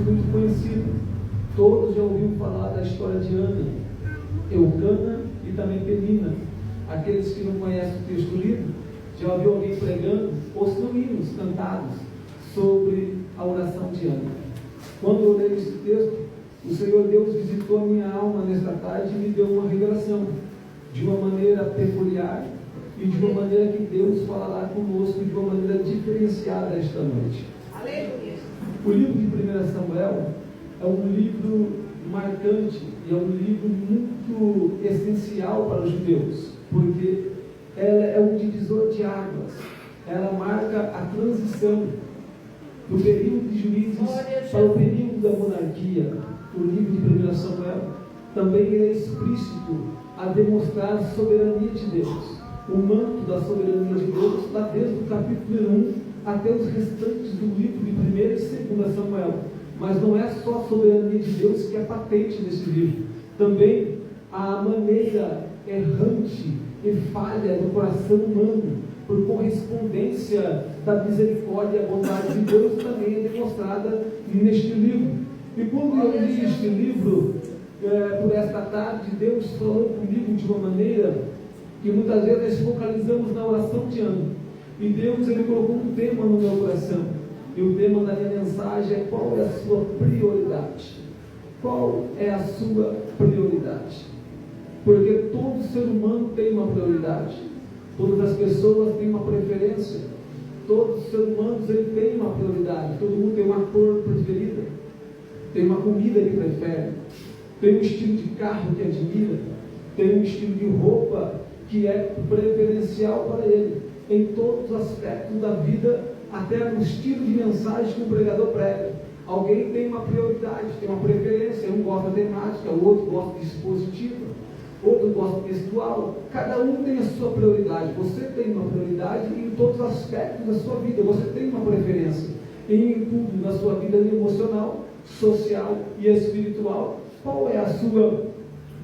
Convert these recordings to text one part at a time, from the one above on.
muito conhecido. Todos já ouviram falar da história de Ana, Eucana e também Penina. Aqueles que não conhecem o texto lido, já ouviu alguém pregando, ou se não hinos cantados, sobre a oração de Ana. Quando eu leio esse texto, o Senhor Deus visitou a minha alma nesta tarde e me deu uma revelação, de uma maneira peculiar e de uma maneira que Deus falará conosco de uma maneira diferenciada esta noite. Aleluia. O livro de 1 Samuel é um livro marcante e é um livro muito essencial para os judeus, porque ela é um divisor de águas. Ela marca a transição do período de juízes para o período da monarquia. O livro de 1 Samuel também é explícito a demonstrar a soberania de Deus. O manto da soberania de Deus está desde o capítulo 1 até os restantes do livro de 1 e 2 Samuel. Mas não é só a soberania de Deus que é patente nesse livro. Também a maneira errante e falha do coração humano, por correspondência da misericórdia e a bondade de Deus, também é demonstrada neste livro. E quando eu li este livro, por esta tarde, Deus falou comigo de uma maneira que muitas vezes nós focalizamos na oração de Ana. E Deus, Ele colocou um tema no meu coração. E o tema da minha mensagem é: qual é a sua prioridade? Qual é a sua prioridade? Porque todo ser humano tem uma prioridade. Todas as pessoas têm uma preferência. Todos os seres humanos têm uma prioridade. Todo mundo tem uma cor preferida. Tem uma comida que prefere. Tem um estilo de carro que admira. Tem um estilo de roupa que é preferencial para ele. Em todos os aspectos da vida, até no estilo de mensagem que o pregador prega. Alguém tem uma prioridade, tem uma preferência. Um gosta de temática, o outro gosta de dispositivo, outro gosta de textual. Cada um tem a sua prioridade. Você tem uma prioridade em todos os aspectos da sua vida. Você tem uma preferência em tudo na sua vida emocional, social e espiritual. Qual é a sua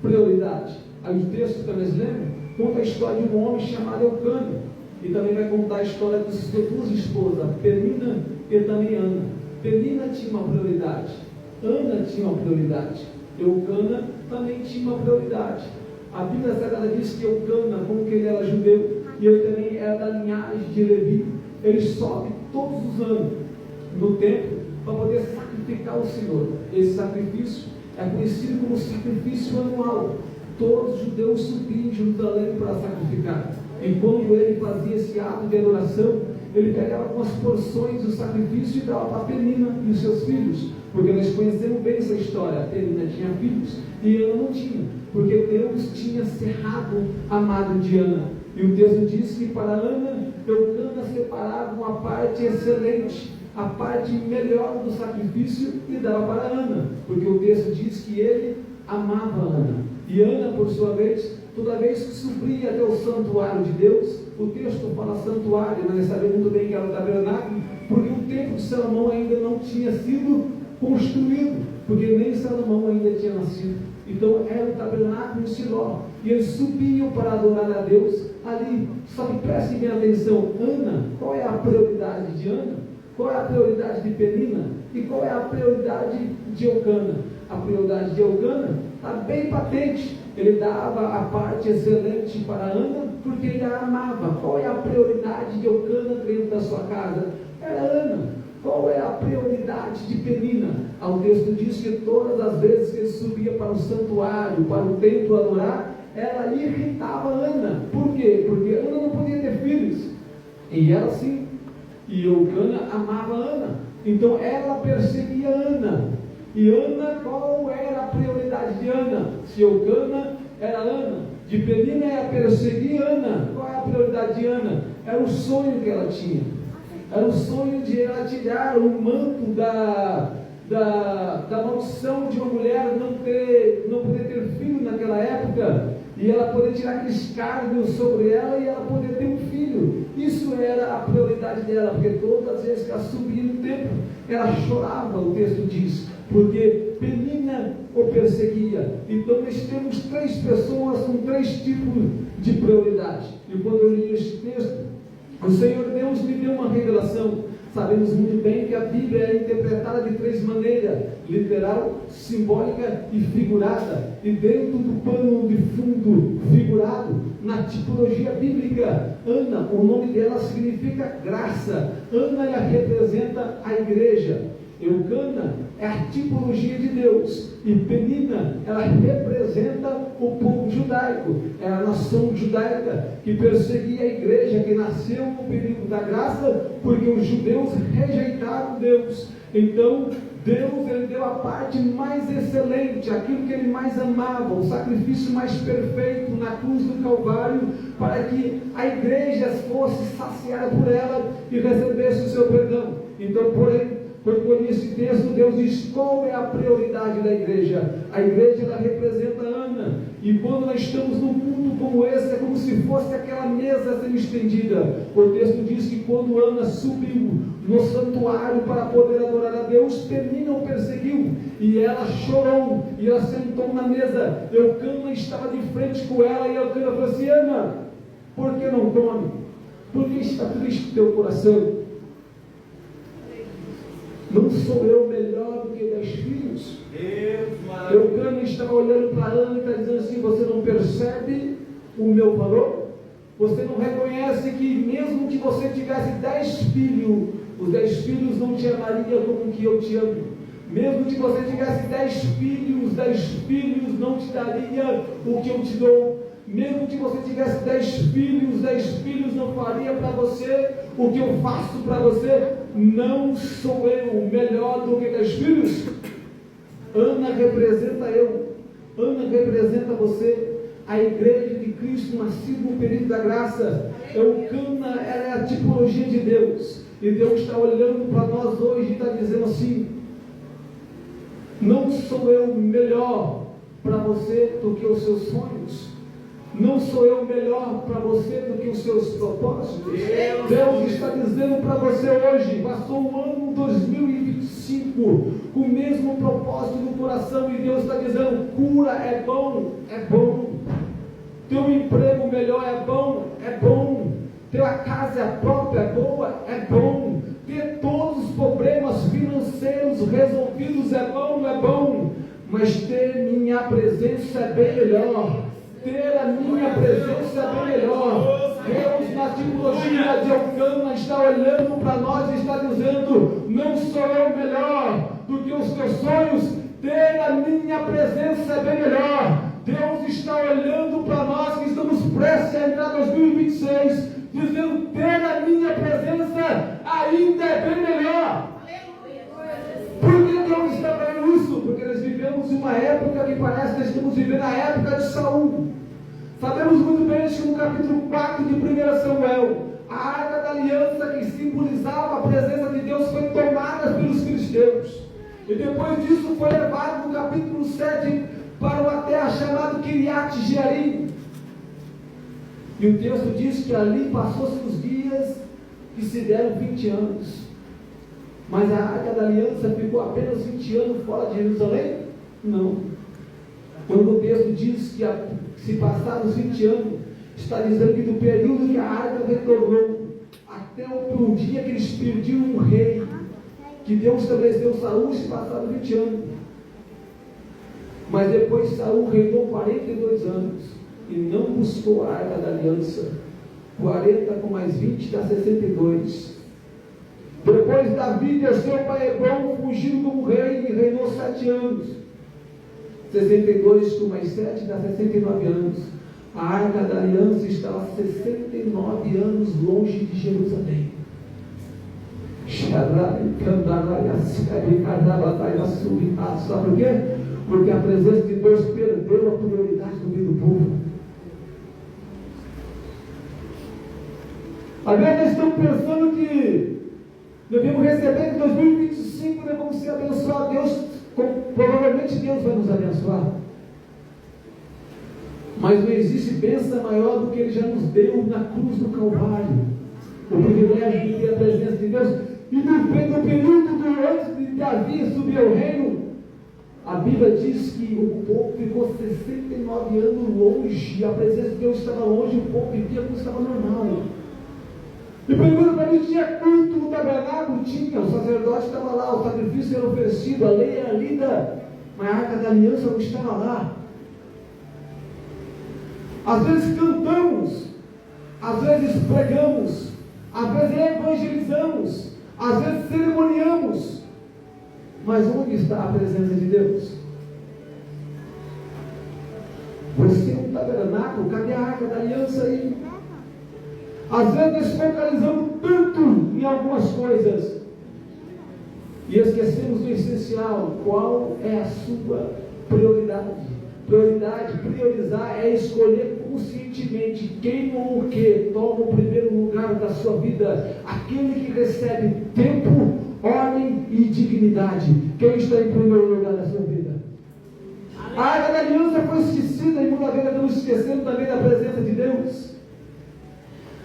prioridade? Aí o texto que nós lemos conta a história de um homem chamado Eucana. E também vai contar a história de suas duas esposas, Penina e também Ana. Penina tinha uma prioridade, Ana tinha uma prioridade, Eucana também tinha uma prioridade. A Bíblia Sagrada diz que Eucana, como que ele era judeu, e ele também era da linhagem de Levi, ele sobe todos os anos no templo para poder sacrificar o Senhor. Esse sacrifício é conhecido como sacrifício anual. Todos os judeus subiam em Jerusalém para sacrificar. E quando ele fazia esse ato de adoração, ele pegava algumas porções do sacrifício e dava para Penina e os seus filhos, porque nós conhecemos bem essa história. Penina tinha filhos e Ana não tinha, porque Deus tinha cerrado a madre de Ana. E o texto diz que para Ana, Eucana separava uma parte excelente, a parte melhor do sacrifício, e dava para Ana, porque o texto diz que ele amava Ana. E Ana, por sua vez, toda vez que subia até o santuário de Deus, o texto fala santuário, nós sabemos muito bem que era o tabernáculo, porque o templo de Salomão ainda não tinha sido construído, porque nem Salomão ainda tinha nascido. Então era o tabernáculo em Siló, e eles subiam para adorar a Deus ali. Só que prestem bem atenção, Ana, qual é a prioridade de Ana? Qual é a prioridade de Penina? E qual é a prioridade de Eucana? A prioridade de Eucana está bem patente. Ele dava a parte excelente para Ana, porque ele a amava. Qual é a prioridade de Eucana dentro da sua casa? Era Ana. Qual é a prioridade de Penina? O texto diz que todas as vezes que ele subia para o santuário, para o templo adorar, ela irritava Ana. Por quê? Porque Ana não podia ter filhos. E ela sim. E Eucana amava Ana. Então ela perseguia Ana. E Ana, qual era a prioridade de Ana? Se Eucana era Ana, de Penina era perseguir Ana. Qual é a prioridade de Ana? Era o sonho que ela tinha. Era o sonho de ela tirar o manto da maldição de uma mulher não poder ter filho naquela época, e ela poder tirar aqueles cargos sobre ela e ela poder ter um filho. Isso era a prioridade dela, porque todas as vezes que ela subia no templo, ela chorava, o texto diz, porque Penina o perseguia. Então nós temos três pessoas com três tipos de prioridade. E quando eu li este texto, o Senhor Deus me deu uma revelação Sabemos muito bem que a Bíblia é interpretada de 3 maneiras: literal, simbólica e figurada. E dentro do pano de fundo figurado, na tipologia bíblica, Ana, o nome dela significa graça. Ana, ela representa a igreja. Eucana é a tipologia de Deus, e Penina, ela representa o povo judaico, é a nação judaica que perseguia a igreja, que nasceu no período da graça, porque os judeus rejeitaram Deus. Então Deus, ele deu a parte mais excelente, aquilo que ele mais amava, o sacrifício mais perfeito na cruz do Calvário, para que a igreja fosse saciada por ela e recebesse o seu perdão. Então, porém, por esse texto, Deus diz qual é a prioridade da igreja. A igreja, ela representa Ana, e quando nós estamos num culto como esse, é como se fosse aquela mesa sendo estendida. O texto diz que quando Ana subiu no santuário para poder adorar a Deus, Penina o perseguiu, e ela chorou, e ela sentou na mesa. Eucana estava de frente com ela, e Eucana falou assim: Ana, por que não come? Por que está triste o teu coração? Não sou eu melhor do que 10 filhos? Eucana estava olhando para Ana e está dizendo assim: você não percebe o meu valor? Você não reconhece que mesmo que você tivesse 10 filhos, os 10 filhos não te amariam como que eu te amo? Mesmo que você tivesse 10 filhos, os 10 filhos não te dariam o que eu te dou. Mesmo que você tivesse 10 filhos, os 10 filhos não fariam para você o que eu faço para você. Não sou eu melhor do que 10 filhos? Ana representa eu, Ana representa você, a igreja de Cristo nascido no período da graça. Eucana, ela é a tipologia de Deus, e Deus está olhando para nós hoje e está dizendo assim: não sou eu melhor para você do que os seus sonhos? Não sou eu melhor para você do que os seus propósitos? Deus está dizendo para você hoje, passou o ano 2025 com o mesmo propósito no coração, e Deus está dizendo: cura é bom, é bom. Teu emprego melhor é bom, é bom. Tua casa própria é boa, é bom. Ter todos os problemas financeiros resolvidos é bom. Mas ter minha presença é bem melhor. Ter a minha presença é bem melhor. Deus, na tipologia de Eucana, está olhando para nós e está dizendo: não sou eu melhor do que os teus sonhos, ter a minha presença é bem melhor. Deus está olhando para nós que estamos prestes a entrar em 2026, dizendo: ter a minha presença ainda é bem melhor. Por que Deus está fazendo isso? Porque nós vivemos uma época que parece que nós estamos vivendo a época de Saul. Sabemos muito bem que no capítulo 4 de 1 Samuel, a arca da aliança, que simbolizava a presença de Deus, foi tomada pelos filisteus. E depois disso foi levado no capítulo 7 para uma terra chamada Kiriat Jearim. E o texto diz que ali passou-se os dias que se deram 20 anos. Mas a arca da aliança ficou apenas 20 anos fora de Jerusalém? Não. Quando o texto diz que se passaram os 20 anos, está dizendo que do período que a arca retornou até o dia que eles perdiam um rei, que Deus estabeleceu Saul, se passaram 20 anos. Mas depois Saul reinou 42 anos e não buscou a arca da aliança. 40 com mais 20 dá 62. Depois Davi desceu para Hebrom, fugindo como rei, e reinou 7 anos. 62 com mais 7 dá 69 anos. A arca da aliança estava 69 anos longe de Jerusalém. Sabe por quê? Porque a presença de Deus perdeu a prioridade do meio do povo. Agora nós estamos pensando que devemos receber em 2025, devemos ser abençoados. Deus, provavelmente Deus vai nos abençoar. Mas não existe bênção maior do que Ele já nos deu na cruz do Calvário. O privilégio de ter a presença de Deus. E no período antes de Davi subir ao reino, a Bíblia diz que o povo ficou 69 anos longe. A presença de Deus estava longe, o povo vivia como estava normal. E pergunta para mim, tinha culto no tabernáculo? Tinha, o sacerdote estava lá, o sacrifício era oferecido, a lei era lida, mas a arca da aliança não estava lá. Às vezes cantamos, às vezes pregamos, às vezes evangelizamos, às vezes cerimoniamos, mas onde está a presença de Deus? Você é um tabernáculo, cadê a arca da aliança aí? Às vezes nós focalizamos tanto em algumas coisas e esquecemos do essencial. Qual é a sua prioridade? Priorizar é escolher conscientemente quem ou o que toma o primeiro lugar da sua vida. Aquele que recebe tempo, ordem e dignidade. Quem está em primeiro lugar da sua vida? A arca da aliança foi esquecida e muitas vezes estamos esquecendo também da presença de Deus.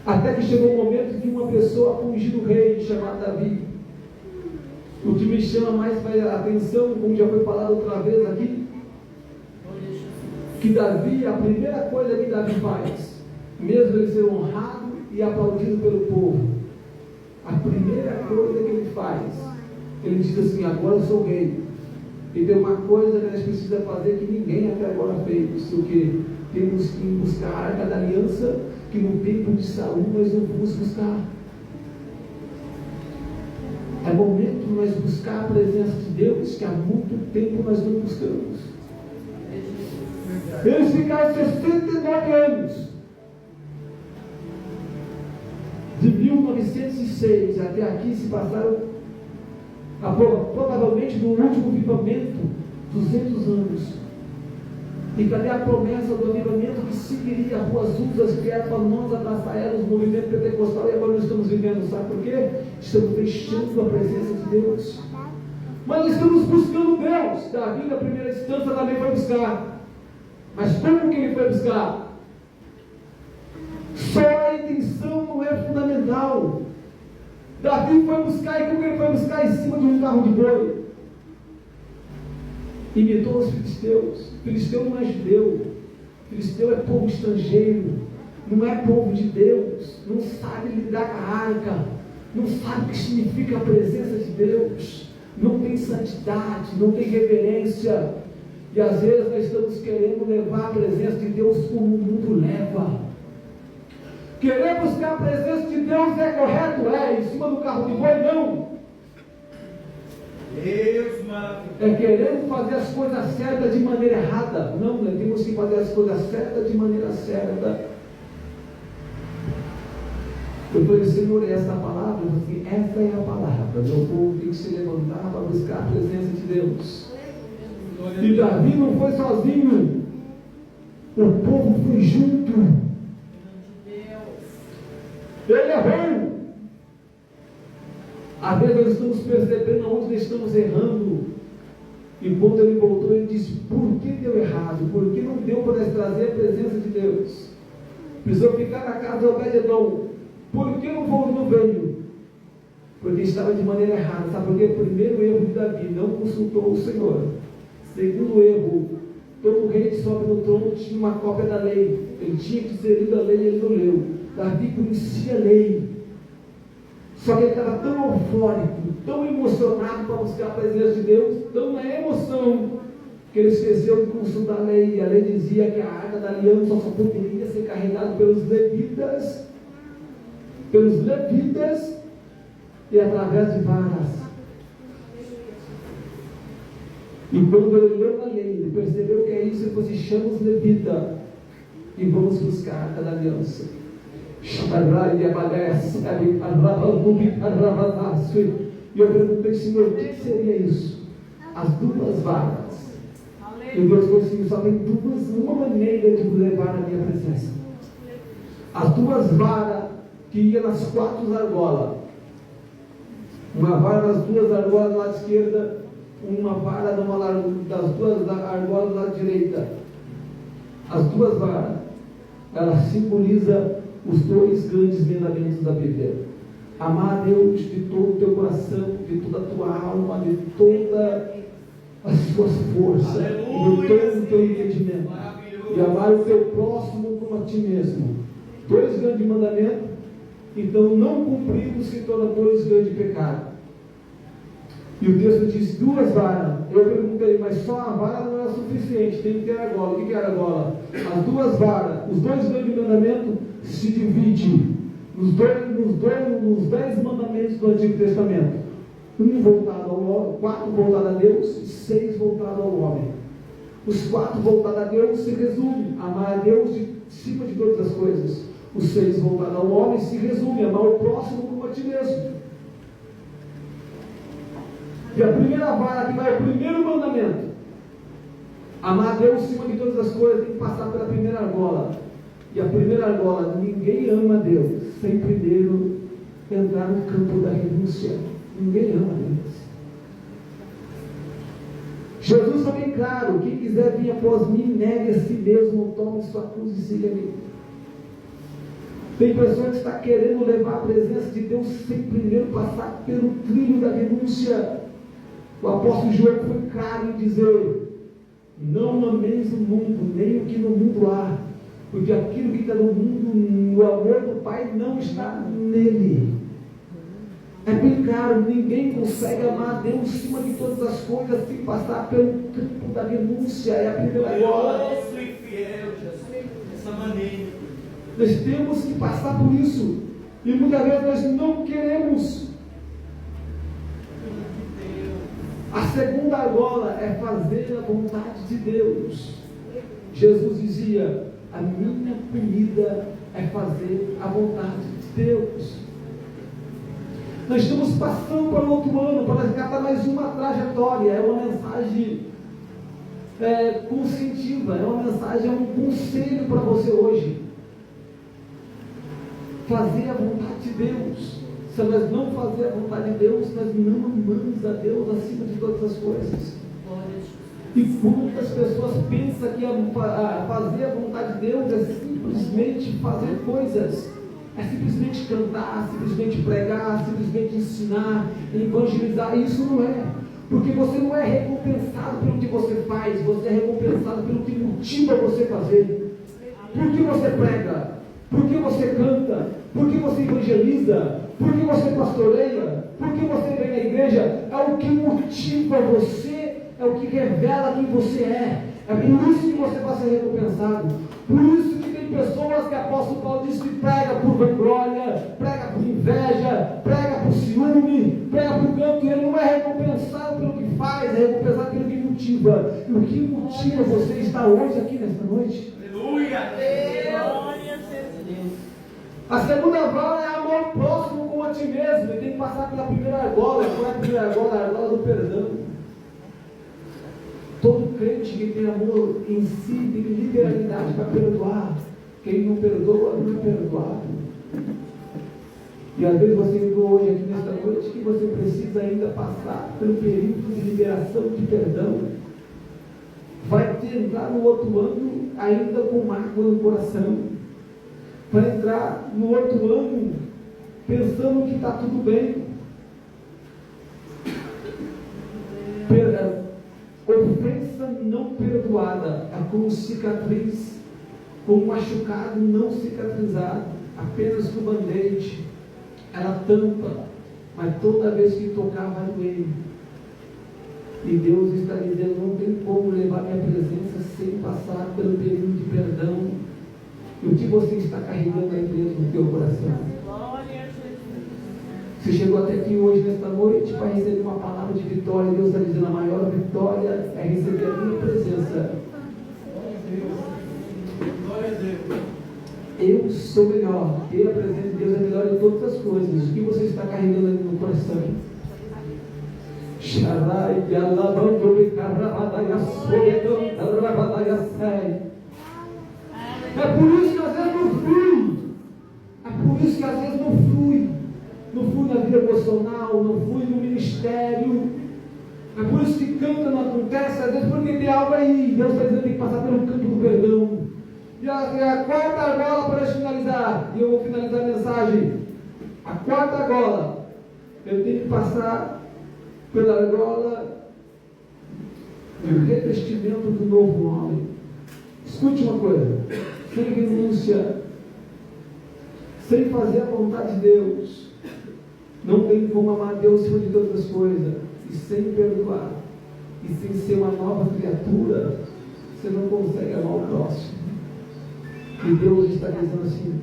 Até que chegou o momento que uma pessoa ungiu o rei, chamado Davi. O que me chama mais a atenção, como já foi falado outra vez aqui, que Davi, a primeira coisa que Davi faz, mesmo ele ser honrado e aplaudido pelo povo, a primeira coisa que ele faz, ele diz assim: agora eu sou rei, e tem uma coisa que a gente precisa fazer que ninguém até agora fez, o que? Temos que buscar a arca da aliança, que no tempo de Saul nós não vamos buscar. É momento de nós buscar a presença de Deus, que há muito tempo nós não buscamos. Eles ficaram 69 anos, de 1906 até aqui se passaram, provavelmente no último avivamento, 200 anos. E cadê a promessa do avivamento que seguiria a Ruas Uzas, que era para nós abraçar ela, os movimentos pentecostais, e agora nós estamos vivendo, sabe por quê? Estamos deixando a presença de Deus. Mas nós estamos buscando Deus. Davi, na primeira instância, também foi buscar. Mas como que ele foi buscar? Só a intenção não é fundamental. Davi foi buscar, e como ele foi buscar? Em cima de um carro de boi. Imitou os filisteus. Filisteu não é judeu, filisteu é povo estrangeiro, não é povo de Deus, não sabe lidar com a arca, não sabe o que significa a presença de Deus, não tem santidade, não tem reverência, e às vezes nós estamos querendo levar a presença de Deus como o mundo leva. Querer buscar a presença de Deus é correto? É, em cima do carro de boi não. Deus, mano. É querendo fazer as coisas certas de maneira errada. Não, nós temos que fazer as coisas certas de maneira certa. Eu falei, Senhor, essa palavra, eu falei, essa é a palavra. Meu povo tem que se levantar para buscar a presença de Deus. E Davi não foi sozinho, o povo foi junto. Ele errou. Às vezes nós estamos percebendo onde nós estamos errando. E quando ele voltou, ele disse: por que deu errado? Por que não deu para nós trazer a presença de Deus? Precisou ficar na casa de Obed-edom. Por que não veio? Porque estava de maneira errada. Sabe por quê? Primeiro erro de Davi, não consultou o Senhor. Segundo erro, todo rei que sobe no trono tinha uma cópia da lei. Ele tinha que ser lido a lei e ele não leu. Davi conhecia a lei. Só que ele estava tão eufórico, tão emocionado para buscar a presença de Deus, tão na emoção, que ele esqueceu de consultar a lei. E a lei dizia que a arca da aliança só poderia ser carregada pelos levitas e através de varas. E quando ele leu a lei, ele percebeu que é isso, ele falou assim: chama os levitas e vamos buscar a arca da aliança. E eu perguntei, Senhor, o que seria isso? As duas varas. E Deus falou assim: só tem uma maneira de levar a minha presença. As duas varas que iam nas 4 argolas. Uma vara nas 2 argolas do lado esquerda, uma vara das 2 argolas do lado direita. As 2 varas, ela simboliza os 2 grandes mandamentos da Bíblia: amar a Deus de todo o teu coração, de toda a tua alma, de toda as suas forças, e de todo o teu entendimento, e amar o teu próximo como a ti mesmo. 2 grandes mandamentos, Então, não cumprindo se torna, pois, grande pecado. E o texto diz 2 varas. Eu perguntei, mas só a vara não é suficiente, tem que ter argola. O que é argola? As 2 varas, os 2 grandes mandamentos se dividem nos 10 mandamentos do Antigo Testamento. 1 voltado ao homem, 4 voltados a Deus e 6 voltados ao homem. Os 4 voltados a Deus se resume amar a Deus de cima de todas as coisas. Os 6 voltados ao homem se resume amar o próximo como a ti mesmo. E a primeira vara, que vai o primeiro mandamento, amar a Deus acima de todas as coisas, tem que passar pela primeira argola. E a primeira argola, ninguém ama a Deus sem primeiro entrar no campo da renúncia. Ninguém ama a Deus. Jesus foi bem claro: quem quiser vir após mim, negue a si mesmo, tome sua cruz e siga-me. Tem pessoas que estão querendo levar a presença de Deus sem primeiro passar pelo trilho da renúncia. O apóstolo João foi claro em dizer: não ameis o mundo, nem o que no mundo há, porque aquilo que está no mundo, o amor do Pai não está nele. É bem claro, ninguém consegue amar a Deus acima de todas as coisas sem passar pelo campo da renúncia. É a primeira agora. Dessa maneira. Nós temos que passar por isso. E muitas vezes nós não queremos. A segunda argola é fazer a vontade de Deus. Jesus dizia: a minha comida é fazer a vontade de Deus. Nós estamos passando para o outro ano, para resgatar mais uma trajetória. É uma mensagem conscientiva, é uma mensagem, é um conselho para você hoje. Fazer a vontade de Deus. Se nós não fazer a vontade de Deus, nós não amamos a Deus acima de todas as coisas. E quantas pessoas pensam que fazer a vontade de Deus é simplesmente fazer coisas, é simplesmente cantar, simplesmente pregar, simplesmente ensinar, evangelizar. Isso não é, porque você não é recompensado pelo que você faz, você é recompensado pelo que motiva você a fazer. Por que você prega? Por que você canta? Por que você evangeliza? Por que você pastoreia? Por que você vem à igreja? É o que motiva você, é o que revela quem você é. É por isso que você vai ser recompensado. Por isso que tem pessoas que o apóstolo Paulo diz que prega por vanglória, prega por inveja, prega por ciúme, prega por canto, e ele não é recompensado pelo que faz, é recompensado pelo que motiva. E o que motiva você estar hoje aqui nesta noite? Aleluia! A segunda vara é amor próximo com a ti mesmo. Ele tem que passar pela primeira argola. Qual é a primeira argola? A argola do perdão. Todo crente que tem amor em si tem liberalidade para perdoar. Quem não perdoa, não é perdoado. E às vezes você entrou hoje aqui nesta noite que você precisa ainda passar pelo período de liberação de perdão. Vai entrar no outro ano ainda com mágoa no coração. Vai entrar no outro ano pensando que está tudo bem. Ofensa não perdoada é como cicatriz, como machucado não cicatrizado, apenas com band-aid. Ela tampa, mas toda vez que tocar vai doer. E Deus está dizendo: não tem como levar minha presença sem passar pelo período de perdão. E o que você está carregando aí dentro do teu coração? Você chegou até aqui hoje, nesta noite, para receber uma palavra de vitória. Deus está dizendo: a maior vitória é receber a minha presença. Eu sou melhor. Ter a presença de Deus é melhor de todas as coisas. O que você está carregando aí no coração? É por isso que às vezes não flui. É por isso que às vezes não flui. Não flui na vida emocional, não flui no ministério. É por isso que canta não acontece, às vezes porque tem algo aí. Deus está dizendo que tem que passar pelo campo do perdão. E a quarta argola para finalizar, e eu vou finalizar a mensagem. A quarta argola, eu tenho que passar pela argola do revestimento do novo homem. Escute uma coisa: sem renúncia, sem fazer a vontade de Deus, não tem como amar Deus acima de todas as coisas, e sem perdoar, e sem ser uma nova criatura, você não consegue amar o próximo. E Deus está dizendo assim: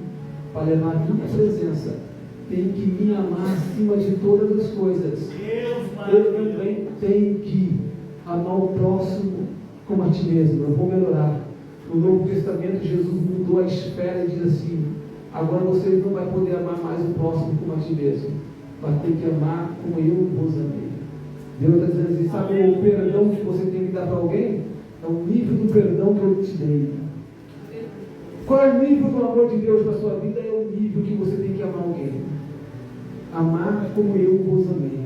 para levar a minha presença, tem que me amar acima de todas as coisas. Eu também tenho que amar o próximo como a ti mesmo. Eu vou melhorar. No Novo Testamento, Jesus mudou a esfera e diz assim: agora você não vai poder amar mais o próximo como a ti mesmo, vai ter que amar como eu vos amei. Deus está dizendo assim: sabe o perdão que você tem que dar para alguém? É o nível do perdão que eu te dei. Qual é o nível do amor de Deus para a sua vida? É o nível que você tem que amar alguém. Amar como eu vos amei.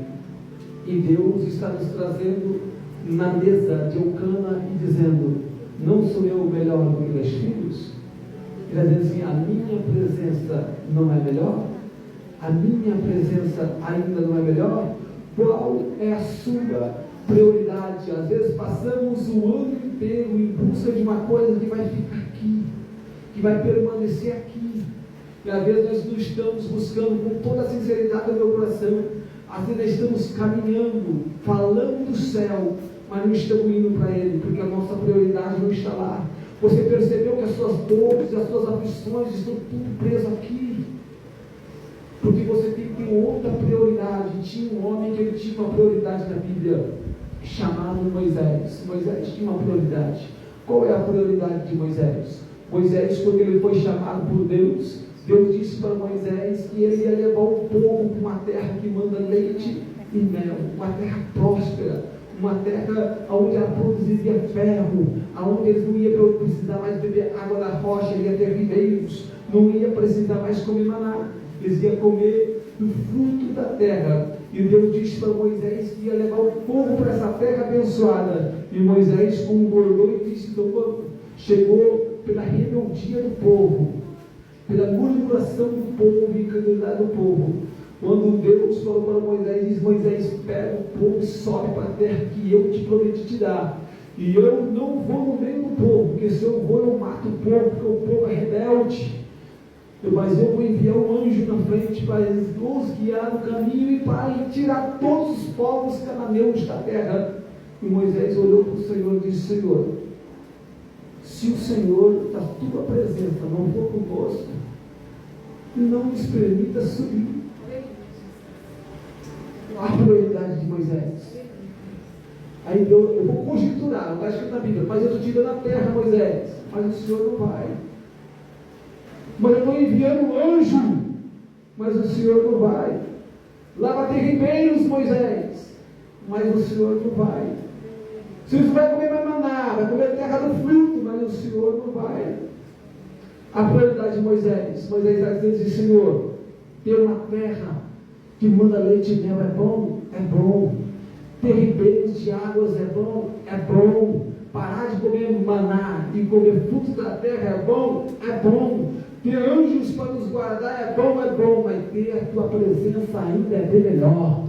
E Deus está nos trazendo na mesa de Eucana e dizendo: não sou eu melhor do que meus filhos? Ele está dizendo assim: a minha presença não é melhor? A minha presença ainda não é melhor? Qual é a sua prioridade? Às vezes passamos o ano inteiro em busca de uma coisa que vai ficar aqui, que vai permanecer aqui. E às vezes nós não estamos buscando com toda a sinceridade do meu coração. Às vezes nós estamos caminhando, falando do céu, mas não estamos indo para Ele, porque a nossa prioridade não está lá. Você percebeu que as suas dores e as suas aflições estão tudo preso aqui? Porque você tem que ter outra prioridade. Tinha um homem que ele tinha uma prioridade na Bíblia, chamado Moisés. Moisés tinha uma prioridade. Qual é a prioridade de Moisés? Moisés, quando ele foi chamado por Deus, Deus disse para Moisés que ele ia levar o povo para uma terra que manda leite e mel, uma terra próspera, uma terra onde ela produziria ferro, onde eles não iam precisar mais beber água da rocha, ia ter ribeiros, não ia precisar mais comer maná, eles iam comer do fruto da terra. E Deus disse para Moisés que ia levar o povo para essa terra abençoada. E Moisés concordou e disse: então vamos. Chegou pela rebeldia do povo, pela murmuração do povo e incredulidade do povo. Quando Deus falou para Moisés, diz: Moisés, pega o povo e sobe para a terra que eu te prometi te dar. E eu não vou no meio do povo, porque se eu vou, eu mato o povo, porque o povo é rebelde. Mas eu vou enviar um anjo na frente para nos guiar no caminho e para tirar todos os povos cananeus da terra. E Moisés olhou para o Senhor e disse: Senhor, se o Senhor, da tua presença, não for conosco, não nos permita subir. A prioridade de Moisés. Aí eu vou conjecturar, não está escrito na Bíblia, mas eu estou tirando a terra, Moisés, mas o Senhor não vai. Mas eu estou enviando um anjo, mas o Senhor não vai. Lá vai ter ribeiros, Moisés, mas o Senhor não vai. O Senhor vai comer mais maná, vai comer terra do fruto, mas o Senhor não vai. A prioridade de Moisés está dizendo assim: Senhor, ter uma terra que manda leite e mel é bom? É bom. Ter ribeiros de águas é bom? É bom. Parar de comer maná e comer fruto da terra é bom? É bom. Ter anjos para nos guardar é bom, mas ter a tua presença ainda é bem melhor.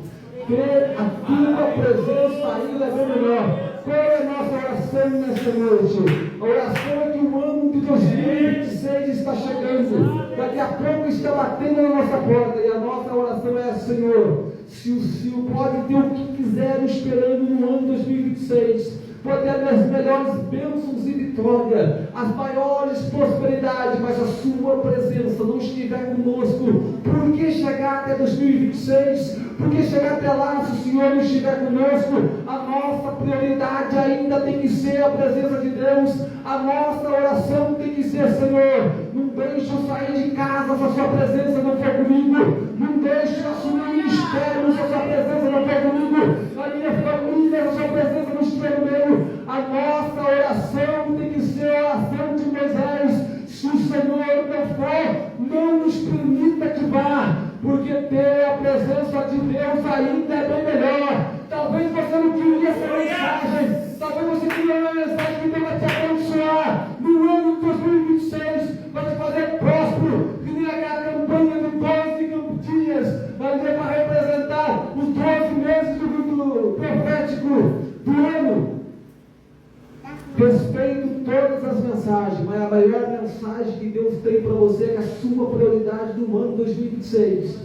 Ter a tua presença ainda é bem melhor. Qual é a nossa oração nesta noite? A oração é que o ano de 2026 está chegando. Daqui a pouco está batendo na nossa porta. E a nossa oração é: Senhor, se o Senhor pode ter o que quiser esperando no ano 2026, pode ter as melhores bênçãos e vitória, as maiores prosperidades, mas a sua presença não estiver conosco. Por que chegar até 2026? Por que chegar até lá se o Senhor não estiver conosco? A nossa prioridade ainda tem que ser a presença de Deus. A nossa oração tem que ser: Senhor, não deixe eu sair de casa se a sua presença não for comigo. Não deixe eu assumir o ministério se a sua presença não for comigo. A minha família, se a sua presença não estiver no meio. A nossa oração tem que ser a oração de Moisés: se o Senhor não for, não nos permita que vá, porque ter a presença de Deus ainda é bem melhor. Talvez você não queria essa mensagem, talvez você queria uma mensagem que Deus vai te abençoar no ano de 2026, vai te fazer próspero, que nem aquela campanha de 12 dias, vai ser para representar os 12 meses do profético do ano. Respeito todas as mensagens, mas a maior mensagem que Deus tem para você é que a sua prioridade do ano 2026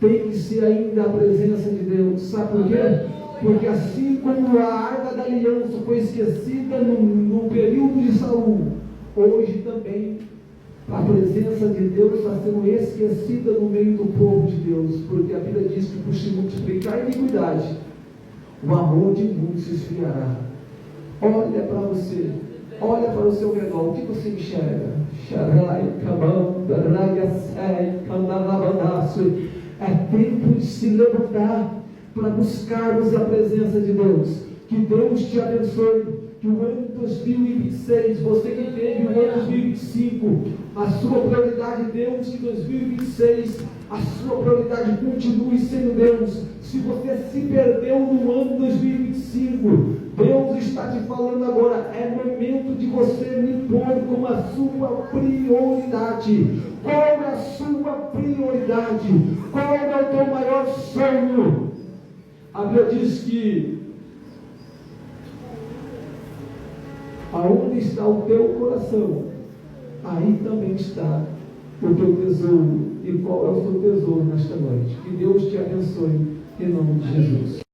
tem que ser ainda a presença de Deus. Sabe por quê? Porque assim como a Arca da Aliança foi esquecida no período de Saul, hoje também a presença de Deus está sendo esquecida no meio do povo de Deus, porque a Bíblia diz que por se multiplicar a iniquidade, o amor de muitos se esfriará. Olha para você, olha para o seu redor, o que você enxerga? É tempo de se levantar para buscarmos a presença de Deus. Que Deus te abençoe. Que o ano 2026, você que teve o ano 2025, a sua prioridade é Deus. Que 2026 a sua prioridade continue sendo Deus. Se você se perdeu no ano 2025, Deus está te falando agora, é momento de você me pôr como a sua prioridade. Qual é a sua prioridade? Qual é o teu maior sonho? A Bíblia diz que aonde está o teu coração, aí também está o teu tesouro. E qual é o seu tesouro nesta noite? Que Deus te abençoe, em nome de Jesus.